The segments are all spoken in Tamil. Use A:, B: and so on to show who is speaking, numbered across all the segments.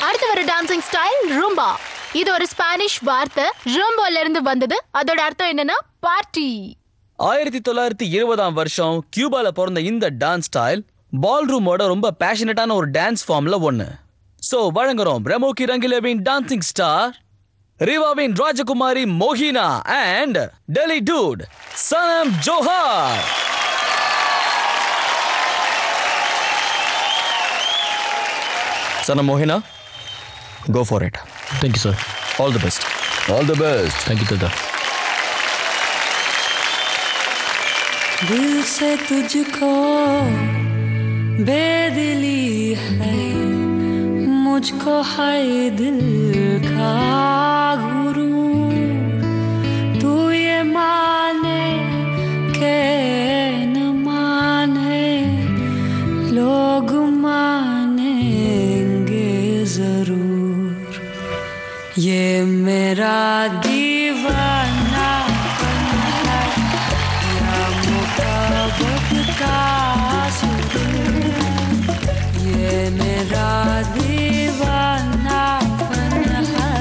A: அடுத்து வர டான்சிங் ஸ்டைல் ரூம்பா. இது ஒரு ஸ்பானிஷ் வார்த்தை, ரூம்போல இருந்து வந்தது. அதோட அர்த்தம் என்னன்னா பார்ட்டி.
B: 1920ஆம் வருஷம் கியூபால பிறந்த இந்த டான்ஸ் ஸ்டைல் பால் ரூமோட ரொம்ப பேஷனட்டான ஒரு டான்ஸ் ஃபார்ம்ல ஒன்னு. சோ வழங்குறோம் பிரமோகி ரங்கிலேவின் டான்சிங் ஸ்டார், ரிவாவின் ராஜகுமாரி மோகினா and Delhi dude Sanam Johar. Sanam Mohina, go for it.
C: Thank you, sir.
B: All the best. All the best.
C: Thank you, Dada.
D: दिल से तुझको बेदिली है, मुझको है दिल का गुरूर. तू ये माने के न माने, लोग मानेंगे जरूर. ये मेरा दीवानापन है या मोहब्बत का सुरूर. ये मेरा दीवानापन है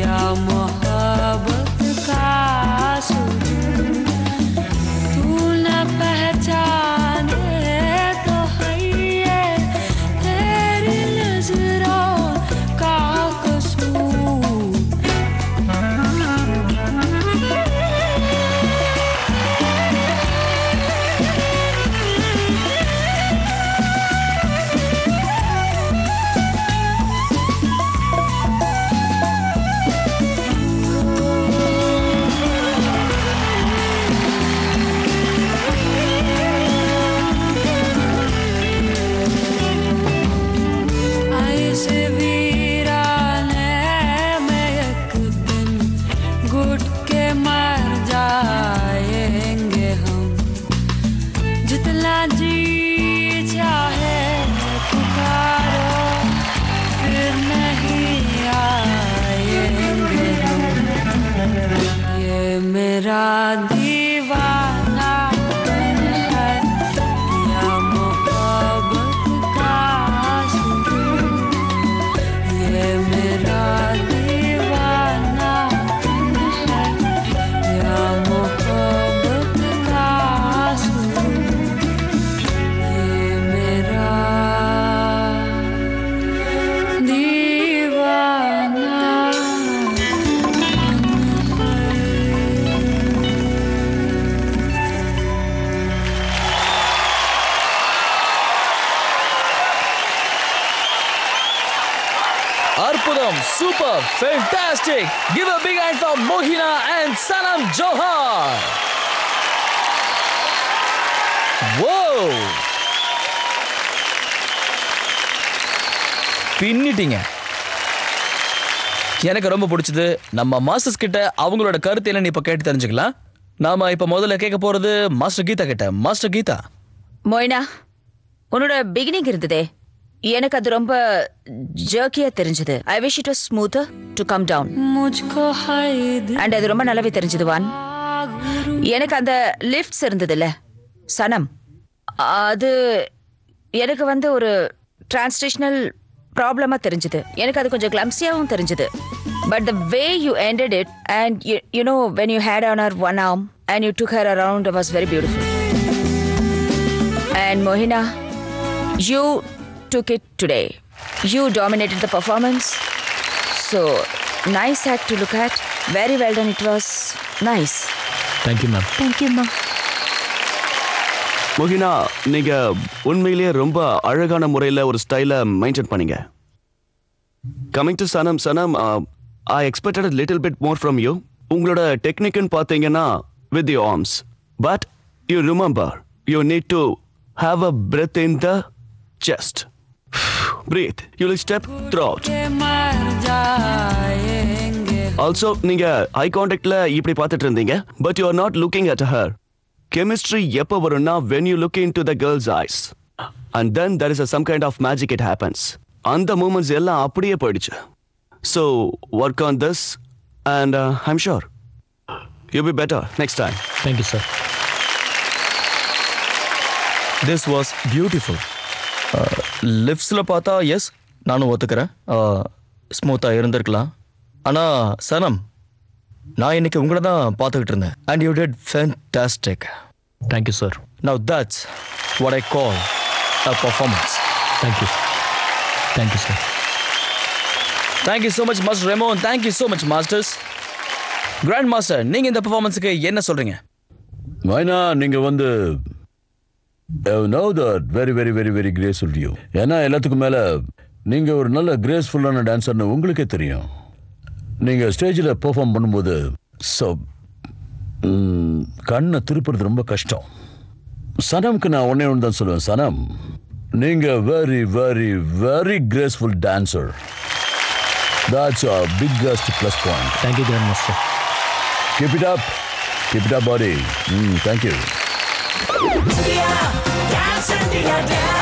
D: या मोहब्बत का सुरूर. तू न पहचाने तो है ये तेरी नजरों का कसूर. ऐसे वीराने में एक दिन घुट के मर जाएंगे हम. जितना जी चाहे पुकारो, फिर नहीं आएंगे हम. ये मेरा दीवानापन है या मोहब्बत का सुरूर. ये मेरा दीवानापन है या मोहब्बत का सुरूर. ये मेरा
B: Arpudam, super, fantastic. Give a big hand for Mohina and Sanam Johar. Whoa. பின்னிட்டீங்க. எனக்கு ரொம்ப பிடிச்சது. நம்ம மாஸ்டர்ஸ் கிட்ட அவங்களோட கருத்து என்னன்னு இப்ப கேட்டு தெரிஞ்சுக்கலாம். நாம இப்ப முதல்ல கேட்க போறது மாஸ்டர் கீதா கிட்ட. மாஸ்டர் கீதா,
E: மோயினா, உன்னோட பிகினிங் இருந்ததே, எனக்கு அது ரொம்ப ஜர்க்கியா தெரிஞ்சது. I wish it was smoother to come down. And அது ரொம்ப நல்லாவே தெரிஞ்சது. வான், எனக்கு அந்த லிஃப்ட்ஸ் இருந்ததுல்ல சனம், அது எனக்கு வந்து ஒரு டிரான்ஸ்லேஷனல் ப்ராப்ளமா தெரிஞ்சது. எனக்கு அது கொஞ்சம் கிளம்சியாவும் தெரிஞ்சது. But the way you ended it and you know when you had on her one arm and you took her around, it was very beautiful. And Mohina, you took it today. You dominated the performance. So nice act to look at. Very well done. It was nice.
C: Thank you, ma'am.
E: Thank you, ma'am.
F: மோகினா, நீங்க உண்மையிலேயே ரொம்ப அழகான முறையில் ஒரு ஸ்டைலை மெயின்டைன் பண்ணீங்க. Coming to Sanam, I expected a little bit more from you. உங்களோட டெக்னிக்னு பார்த்தீங்கன்னா with your arms. But you remember, you need to have a breath in the chest. Breathe. You will step throughout. Also, நீங்க eye contactல இப்படி பார்த்துட்டு இருந்தீங்க. But you are not looking at her. Chemistry எப்போ வரும்னா when you look into the girl's eyes. And then there is some kind of magic it happens. அந்த moments எல்லாம் அப்படியே போயிடுச்சு. So work on this and I'm sure you'll be better next time.
C: Thank you, sir.
B: This was beautiful. லிப்ஸில் பார்த்தா எஸ், நானும் ஒத்துக்கிறேன், ஸ்மூத்தாக இருந்திருக்கலாம். ஆனால் சனம், நான் இன்னைக்கு உங்களை தான் பார்த்துக்கிட்டு இருந்தேன். And you did fantastic.
C: Thank you sir.
B: Now that's what I call a performance.
C: Thank you. Thank you sir.
B: Thank you so much master Remo. Thank you so much masters. Grand master, நீங்கள் இந்த பர்ஃபார்மன்ஸுக்கு என்ன சொல்கிறீங்க?
G: மைனா, நீங்கள் வந்து know that very very very very graceful view. ஏன்னா எல்லாத்துக்கும் மேலே நீங்கள் ஒரு நல்ல கிரேஸ்ஃபுல்லான டான்ஸர்னு உங்களுக்கே தெரியும். நீங்கள் ஸ்டேஜில் பெர்ஃபார்ம் பண்ணும்போது ஸோ கண்ணை திருப்புறது ரொம்ப கஷ்டம். சனம்க்கு நான் ஒன்றே ஒன்று தான் சொல்லுவேன். சனம், நீங்கள் very very very graceful dancer. That's our biggest plus point.
C: Thank you, Grandmaster.
G: Keep it up. Keep it up, buddy. Thank you.
H: Dance, dance.